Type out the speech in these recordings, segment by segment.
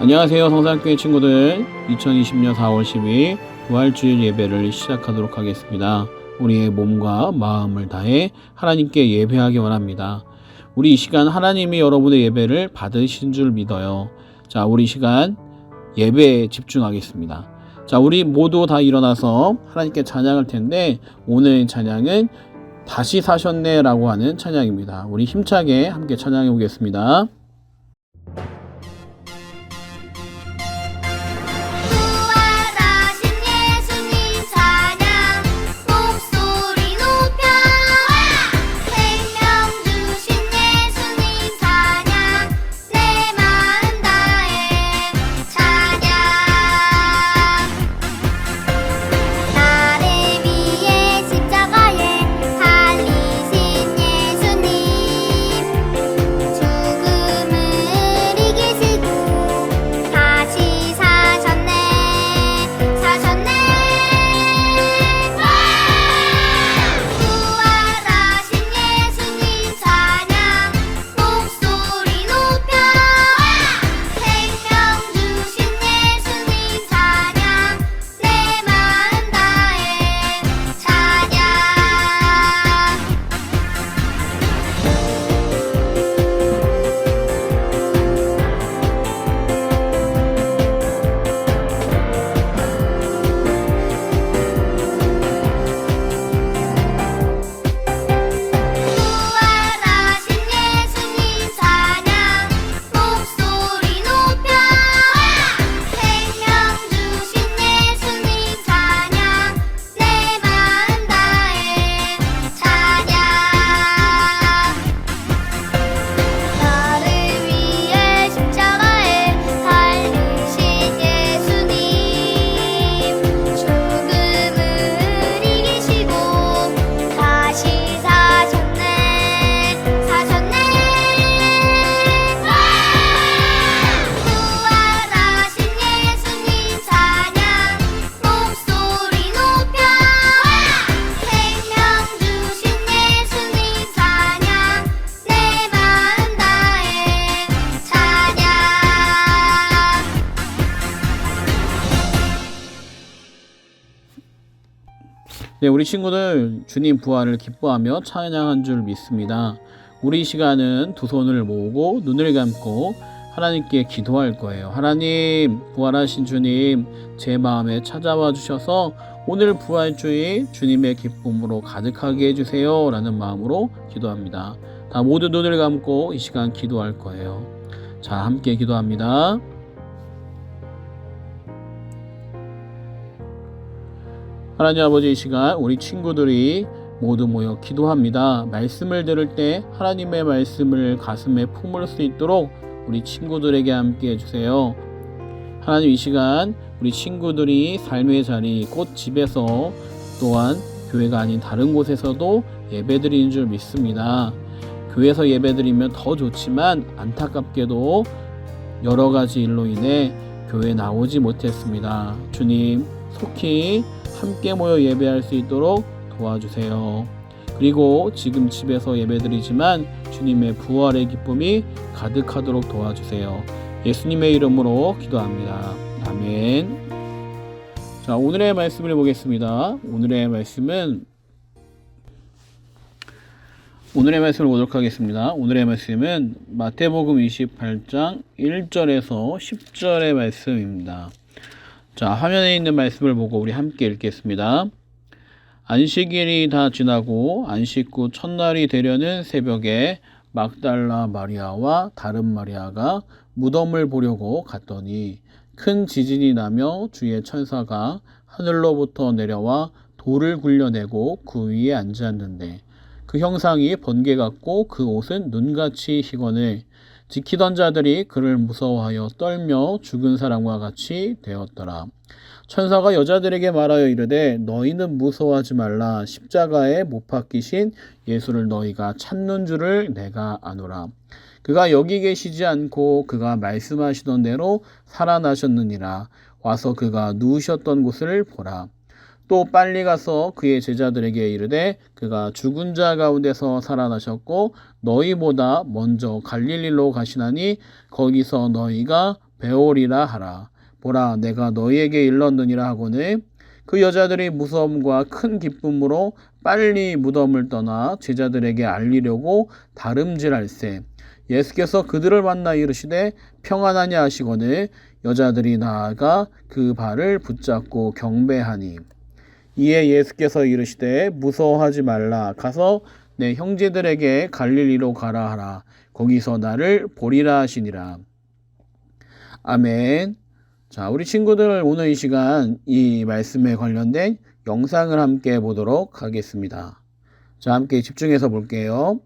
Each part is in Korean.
안녕하세요, 성산교회 친구들. 2020년 4월 12일 부활주일 예배를 시작하도록 하겠습니다. 우리의 몸과 마음을 다해 하나님께 예배하기 원합니다. 우리 이 시간 하나님이 여러분의 예배를 받으신 줄 믿어요. 자, 우리 이 시간 예배에 집중하겠습니다. 자, 우리 모두 다 일어나서 하나님께 찬양할 텐데, 오늘 찬양은 다시 사셨네 라고 하는 찬양입니다. 우리 힘차게 함께 찬양해 보겠습니다. 네, 우리 친구들 주님 부활을 기뻐하며 찬양한 줄 믿습니다. 우리 시간은 두 손을 모으고 눈을 감고 하나님께 기도할 거예요. 하나님, 부활하신 주님, 제 마음에 찾아와 주셔서 오늘 부활주의 주님의 기쁨으로 가득하게 해주세요 라는 마음으로 기도합니다. 다 모두 눈을 감고 이 시간 기도할 거예요. 자, 함께 기도합니다. 하나님 아버지, 이 시간 우리 친구들이 모두 모여 기도합니다. 말씀을 들을 때 하나님의 말씀을 가슴에 품을 수 있도록 우리 친구들에게 함께 해주세요. 하나님, 이 시간 우리 친구들이 삶의 자리 곧 집에서 또한 교회가 아닌 다른 곳에서도 예배드리는 줄 믿습니다. 교회에서 예배드리면 더 좋지만 안타깝게도 여러 가지 일로 인해 교회에 나오지 못했습니다. 주님, 속히 함께 모여 예배할 수 있도록 도와주세요. 그리고 지금 집에서 예배드리지만 주님의 부활의 기쁨이 가득하도록 도와주세요. 예수님의 이름으로 기도합니다. 아멘. 자, 오늘의 말씀을 보겠습니다. 오늘의 말씀을 보도록 하겠습니다. 오늘의 말씀은 마태복음 28장 1절에서 10절의 말씀입니다. 자, 화면에 있는 말씀을 보고 우리 함께 읽겠습니다. 안식일이 다 지나고 안식 후 첫날이 되려는 새벽에 막달라 마리아와 다른 마리아가 무덤을 보려고 갔더니 큰 지진이 나며 주의 천사가 하늘로부터 내려와 돌을 굴려내고 그 위에 앉았는데 그 형상이 번개 같고 그 옷은 눈같이 희거늘 지키던 자들이 그를 무서워하여 떨며 죽은 사람과 같이 되었더라. 천사가 여자들에게 말하여 이르되 너희는 무서워하지 말라. 십자가에 못 박히신 예수를 너희가 찾는 줄을 내가 아노라. 그가 여기 계시지 않고 그가 말씀하시던 대로 살아나셨느니라. 와서 그가 누우셨던 곳을 보라. 또 빨리 가서 그의 제자들에게 이르되 그가 죽은 자 가운데서 살아나셨고 너희보다 먼저 갈릴리로 가시나니 거기서 너희가 배오리라 하라. 보라, 내가 너희에게 일렀느니라 하거늘 그 여자들이 무서움과 큰 기쁨으로 빨리 무덤을 떠나 제자들에게 알리려고 다름질할세. 예수께서 그들을 만나 이르시되 평안하냐 하시거늘 여자들이 나아가 그 발을 붙잡고 경배하니. 이에 예수께서 이르시되 무서워하지 말라. 가서 내 형제들에게 갈릴리로 가라 하라. 거기서 나를 보리라 하시니라. 아멘. 자, 우리 친구들 오늘 이 시간 이 말씀에 관련된 영상을 함께 보도록 하겠습니다. 자, 함께 집중해서 볼게요.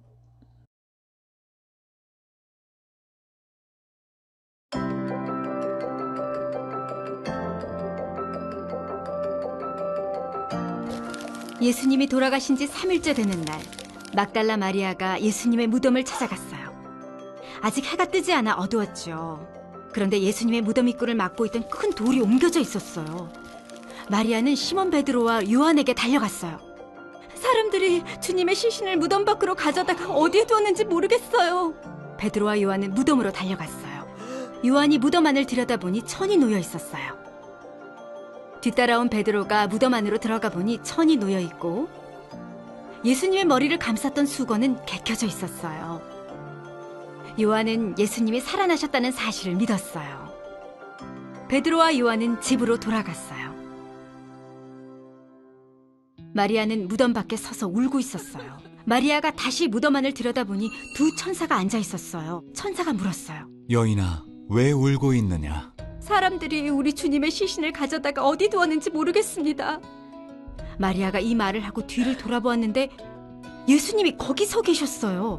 예수님이 돌아가신 지 3일째 되는 날, 막달라 마리아가 예수님의 무덤을 찾아갔어요. 아직 해가 뜨지 않아 어두웠죠. 그런데 예수님의 무덤 입구를 막고 있던 큰 돌이 옮겨져 있었어요. 마리아는 시몬 베드로와 요한에게 달려갔어요. 사람들이 주님의 시신을 무덤 밖으로 가져다가 어디에 두었는지 모르겠어요. 베드로와 요한은 무덤으로 달려갔어요. 요한이 무덤 안을 들여다보니 천이 놓여 있었어요. 뒤따라온 베드로가 무덤 안으로 들어가 보니 천이 놓여 있고 예수님의 머리를 감쌌던 수건은 개켜져 있었어요. 요한은 예수님이 살아나셨다는 사실을 믿었어요. 베드로와 요한은 집으로 돌아갔어요. 마리아는 무덤 밖에 서서 울고 있었어요. 마리아가 다시 무덤 안을 들여다보니 두 천사가 앉아 있었어요. 천사가 물었어요. 여인아, 왜 울고 있느냐? 사람들이 우리 주님의 시신을 가져다가 어디 두었는지 모르겠습니다. 마리아가 이 말을 하고 뒤를 돌아보았는데 예수님이 거기 서 계셨어요.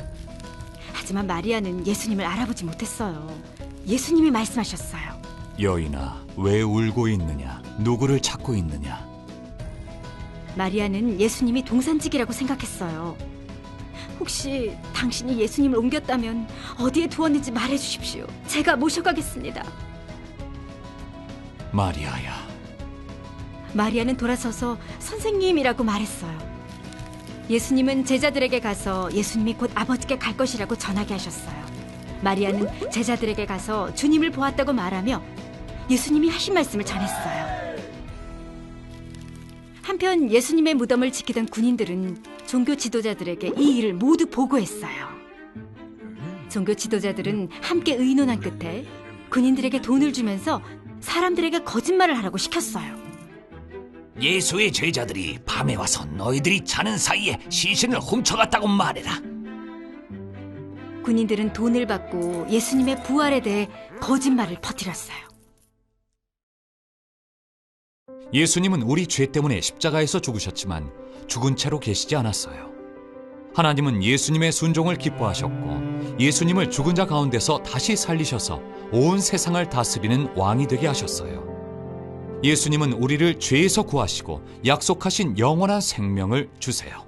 하지만 마리아는 예수님을 알아보지 못했어요. 예수님이 말씀하셨어요. 여인아, 왜 울고 있느냐? 누구를 찾고 있느냐? 마리아는 예수님이 동산직이라고 생각했어요. 혹시 당신이 예수님을 옮겼다면 어디에 두었는지 말해주십시오. 제가 모셔가겠습니다. 마리아야. 마리아는 돌아서서 선생님이라고 말했어요. 예수님은 제자들에게 가서 예수님이 곧 아버지께 갈 것이라고 전하게 하셨어요. 마리아는 제자들에게 가서 주님을 보았다고 말하며 예수님이 하신 말씀을 전했어요. 한편 예수님의 무덤을 지키던 군인들은 종교 지도자들에게 이 일을 모두 보고했어요. 종교 지도자들은 함께 의논한 끝에 군인들에게 돈을 주면서 사람들에게 거짓말을 하라고 시켰어요. 예수의 제자들이 밤에 와서 너희들이 자는 사이에 시신을 훔쳐갔다고 말해라. 군인들은 돈을 받고 예수님의 부활에 대해 거짓말을 퍼뜨렸어요. 예수님은 우리 죄 때문에 십자가에서 죽으셨지만 죽은 채로 계시지 않았어요. 하나님은 예수님의 순종을 기뻐하셨고 예수님을 죽은 자 가운데서 다시 살리셔서 온 세상을 다스리는 왕이 되게 하셨어요. 예수님은 우리를 죄에서 구하시고 약속하신 영원한 생명을 주세요.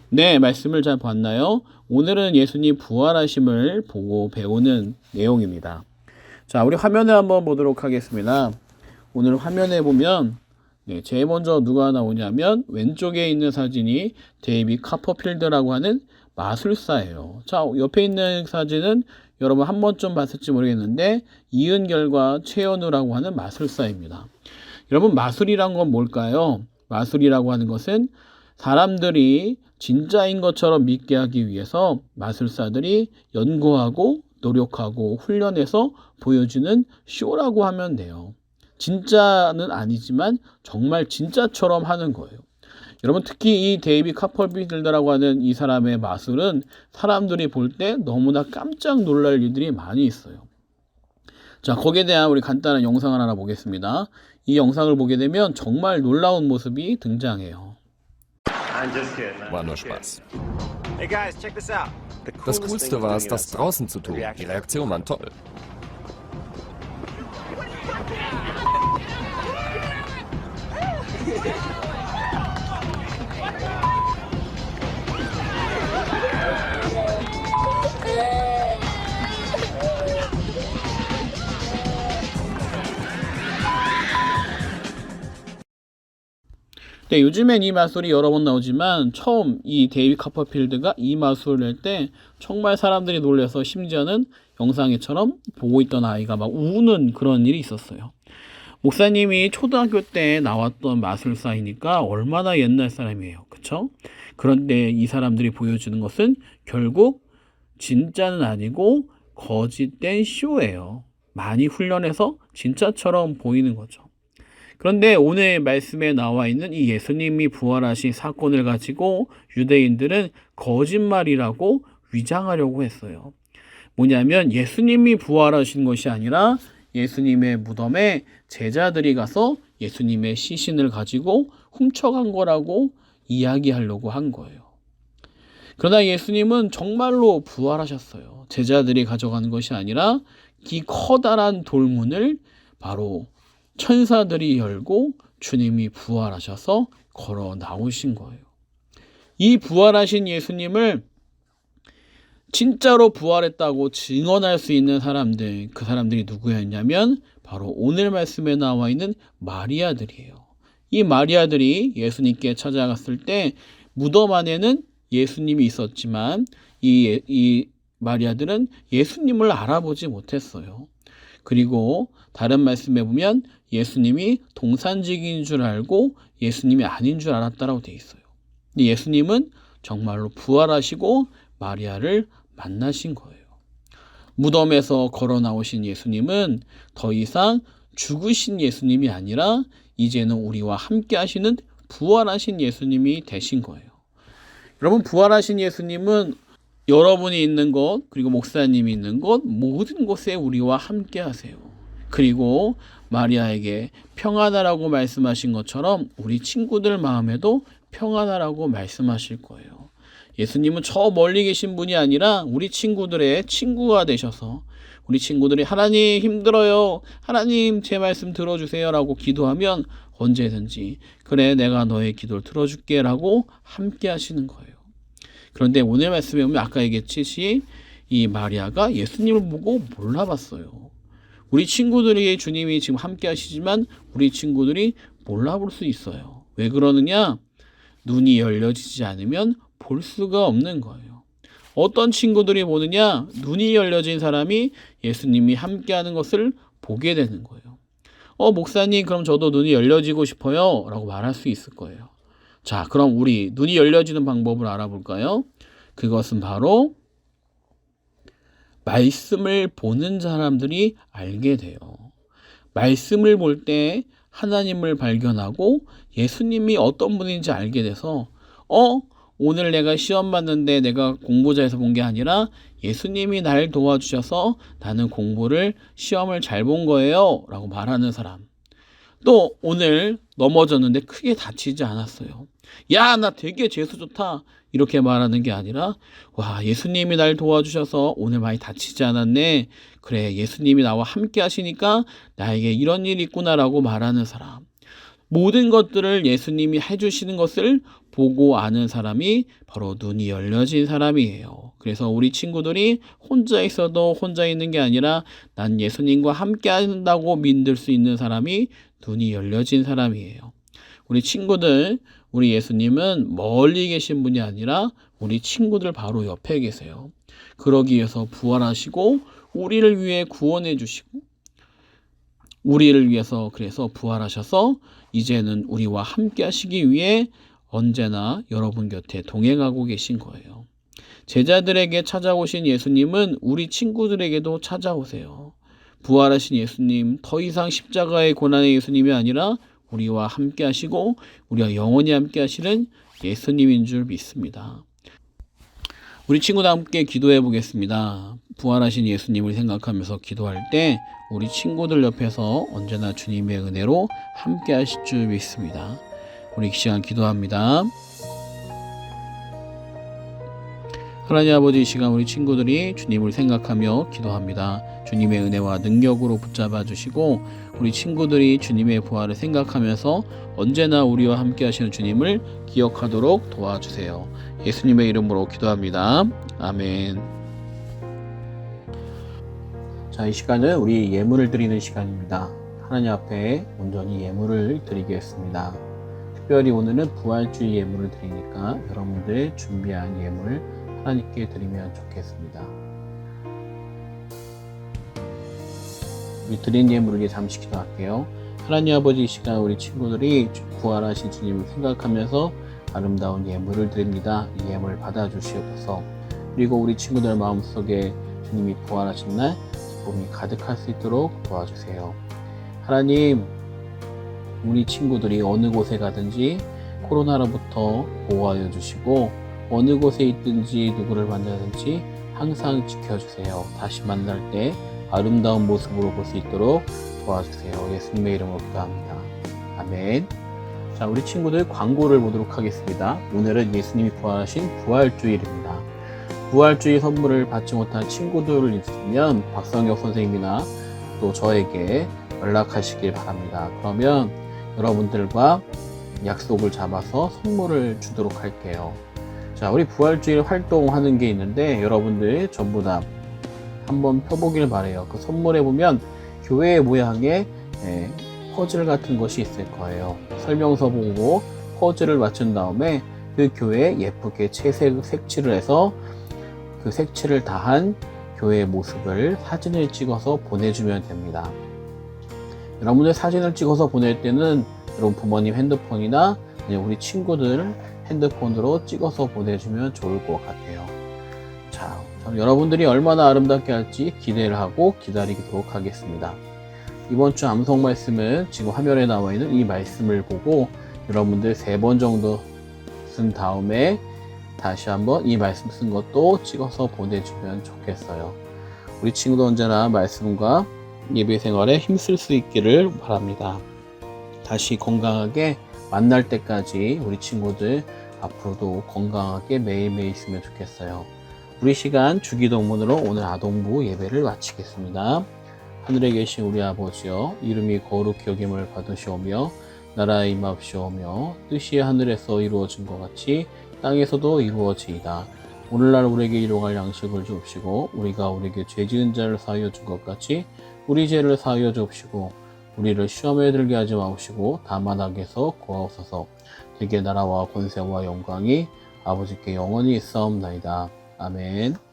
네, 말씀을 잘 봤나요? 오늘은 예수님 부활하심을 보고 배우는 내용입니다. 자, 우리 화면에 한번 보도록 하겠습니다. 오늘 화면에 보면 제일 먼저 누가 나오냐면 왼쪽에 있는 사진이 데이비 카퍼필드라고 하는 마술사예요. 자, 옆에 있는 사진은 여러분 한 번쯤 봤을지 모르겠는데 이은결과 최연우라고 하는 마술사입니다. 여러분, 마술이란 건 뭘까요? 마술이라고 하는 것은 사람들이 진짜인 것처럼 믿게 하기 위해서 마술사들이 연구하고 노력하고 훈련해서 보여주는 쇼라고 하면 돼요. 진짜는 아니지만 정말 진짜처럼 하는 거예요. 여러분, 특히 이 데이비 카퍼필드라고 하는 이 사람의 마술은 사람들이 볼 때 너무나 깜짝 놀랄 일들이 많이 있어요. 자, 거기에 대한 우리 간단한 영상을 하나 보겠습니다. 이 영상을 보게 되면 정말 놀라운 모습이 등장해요. War nur Spaß. Hey guys, check this out. Das Coolste war es, das draußen zu tun. Die Reaktionen waren toll. 네, 요즘엔 이 마술이 여러 번 나오지만 처음 이 데이비 카퍼필드가 이 마술을 낼 때 정말 사람들이 놀라서 심지어는 영상에처럼 보고 있던 아이가 막 우는 그런 일이 있었어요. 목사님이 초등학교 때 나왔던 마술사이니까 얼마나 옛날 사람이에요. 그쵸? 그런데 이 사람들이 보여주는 것은 결국 진짜는 아니고 거짓된 쇼예요. 많이 훈련해서 진짜처럼 보이는 거죠. 그런데 오늘 말씀에 나와 있는 이 예수님이 부활하신 사건을 가지고 유대인들은 거짓말이라고 위장하려고 했어요. 뭐냐면 예수님이 부활하신 것이 아니라 예수님의 무덤에 제자들이 가서 예수님의 시신을 가지고 훔쳐간 거라고 이야기하려고 한 거예요. 그러나 예수님은 정말로 부활하셨어요. 제자들이 가져간 것이 아니라 이 커다란 돌문을 바로 천사들이 열고 주님이 부활하셔서 걸어 나오신 거예요. 이 부활하신 예수님을 진짜로 부활했다고 증언할 수 있는 사람들, 그 사람들이 누구였냐면 바로 오늘 말씀에 나와 있는 마리아들이에요. 이 마리아들이 예수님께 찾아갔을 때 무덤 안에는 예수님이 있었지만 이 마리아들은 예수님을 알아보지 못했어요. 그리고 다른 말씀에 보면 예수님이 동산직인 줄 알고 예수님이 아닌 줄 알았다라고 되어 있어요. 근데 예수님은 정말로 부활하시고 마리아를 만나신 거예요. 무덤에서 걸어 나오신 예수님은 더 이상 죽으신 예수님이 아니라 이제는 우리와 함께 하시는 부활하신 예수님이 되신 거예요. 여러분, 부활하신 예수님은 여러분이 있는 곳, 그리고 목사님이 있는 곳, 모든 곳에 우리와 함께 하세요. 그리고 마리아에게 평안하라고 말씀하신 것처럼 우리 친구들 마음에도 평안하라고 말씀하실 거예요. 예수님은 저 멀리 계신 분이 아니라 우리 친구들의 친구가 되셔서 우리 친구들이 하나님 힘들어요, 하나님 제 말씀 들어주세요 라고 기도하면 언제든지 그래 내가 너의 기도를 들어줄게 라고 함께 하시는 거예요. 그런데 오늘 말씀에 보면 아까 얘기했듯이 이 마리아가 예수님을 보고 몰라봤어요. 우리 친구들이 주님이 지금 함께 하시지만 우리 친구들이 몰라볼 수 있어요. 왜 그러느냐? 눈이 열려지지 않으면 볼 수가 없는 거예요. 어떤 친구들이 보느냐? 눈이 열려진 사람이 예수님이 함께하는 것을 보게 되는 거예요. 목사님, 그럼 저도 눈이 열려지고 싶어요 라고 말할 수 있을 거예요. 자, 그럼 우리 눈이 열려지는 방법을 알아볼까요? 그것은 바로 말씀을 보는 사람들이 알게 돼요. 말씀을 볼 때 하나님을 발견하고 예수님이 어떤 분인지 알게 돼서 오늘 내가 시험 봤는데 내가 공부 잘해서 본 게 아니라 예수님이 날 도와주셔서 나는 공부를 시험을 잘 본 거예요 라고 말하는 사람. 또 오늘 넘어졌는데 크게 다치지 않았어요. 야, 나 되게 재수 좋다 이렇게 말하는 게 아니라 와, 예수님이 날 도와주셔서 오늘 많이 다치지 않았네. 그래, 예수님이 나와 함께 하시니까 나에게 이런 일이 있구나라고 말하는 사람. 모든 것들을 예수님이 해주시는 것을 보고 아는 사람이 바로 눈이 열려진 사람이에요. 그래서 우리 친구들이 혼자 있어도 혼자 있는 게 아니라 난 예수님과 함께 한다고 믿을 수 있는 사람이 눈이 열려진 사람이에요. 우리 친구들, 우리 예수님은 멀리 계신 분이 아니라 우리 친구들 바로 옆에 계세요. 그러기 위해서 부활하시고 우리를 위해 구원해 주시고 우리를 위해서 그래서 부활하셔서 이제는 우리와 함께 하시기 위해 언제나 여러분 곁에 동행하고 계신 거예요. 제자들에게 찾아오신 예수님은 우리 친구들에게도 찾아오세요. 부활하신 예수님, 더 이상 십자가의 고난의 예수님이 아니라 우리와 함께 하시고 우리와 영원히 함께 하시는 예수님인 줄 믿습니다. 우리 친구들 함께 기도해 보겠습니다. 부활하신 예수님을 생각하면서 기도할 때 우리 친구들 옆에서 언제나 주님의 은혜로 함께 하실 줄 믿습니다. 우리 이 시간 기도합니다. 하나님 아버지, 이 시간 우리 친구들이 주님을 생각하며 기도합니다. 주님의 은혜와 능력으로 붙잡아 주시고 우리 친구들이 주님의 부활을 생각하면서 언제나 우리와 함께 하시는 주님을 기억하도록 도와주세요. 예수님의 이름으로 기도합니다. 아멘. 자, 이 시간은 우리 예물을 드리는 시간입니다. 하나님 앞에 온전히 예물을 드리겠습니다. 특별히 오늘은 부활주의 예물을 드리니까 여러분들의 준비한 예물 하나님께 드리면 좋겠습니다. 우리 드린 예물을 이제 잠시 기도할게요. 하나님 아버지, 이 시간 우리 친구들이 부활하신 주님을 생각하면서 아름다운 예물을 드립니다. 이 예물 받아주시옵소서. 그리고 우리 친구들 마음속에 주님이 부활하신 날 기쁨이 가득할 수 있도록 도와주세요. 하나님, 우리 친구들이 어느 곳에 가든지 코로나로부터 보호하여 주시고 어느 곳에 있든지 누구를 만나든지 항상 지켜주세요. 다시 만날 때 아름다운 모습으로 볼 수 있도록 도와주세요. 예수님의 이름으로 기도합니다. 아멘. 자, 우리 친구들 광고를 보도록 하겠습니다. 오늘은 예수님이 부활하신 부활주일입니다. 부활주일 선물을 받지 못한 친구들 있으면 박성혁 선생님이나 또 저에게 연락하시길 바랍니다. 그러면 여러분들과 약속을 잡아서 선물을 주도록 할게요. 자, 우리 부활주일 활동하는 게 있는데 여러분들 전부 다 한번 펴보길 바래요. 그 선물에 보면 교회 모양의 퍼즐 같은 것이 있을 거예요. 설명서 보고 퍼즐을 맞춘 다음에 그 교회에 예쁘게 채색 색칠을 해서 그 색칠을 다한 교회의 모습을 사진을 찍어서 보내주면 됩니다. 여러분들 사진을 찍어서 보낼 때는 여러분 부모님 핸드폰이나 우리 친구들 핸드폰으로 찍어서 보내주면 좋을 것 같아요. 자, 여러분들이 얼마나 아름답게 할지 기대를 하고 기다리도록 하겠습니다. 이번 주 암송 말씀은 지금 화면에 나와 있는 이 말씀을 보고 여러분들 3번 정도 쓴 다음에 다시 한번 이 말씀 쓴 것도 찍어서 보내주면 좋겠어요. 우리 친구도 언제나 말씀과 예배 생활에 힘쓸 수 있기를 바랍니다. 다시 건강하게 만날 때까지 우리 친구들 앞으로도 건강하게 매일매일 있으면 좋겠어요. 우리 시간 주기도문으로 오늘 아동부 예배를 마치겠습니다. 하늘에 계신 우리 아버지여, 이름이 거룩히 여김을 받으시오며 나라의 임하옵시오며 뜻이 하늘에서 이루어진 것 같이 땅에서도 이루어지이다. 오늘날 우리에게 일용할 양식을 주옵시고 우리가 우리에게 죄 지은 자를 사하여 준 것 같이 우리 죄를 사하여 주옵시고 우리를 시험에 들게 하지 마옵시고 다만 악에서 구하옵소서. 되게 나라와 권세와 영광이 아버지께 영원히 있사옵나이다. 아멘.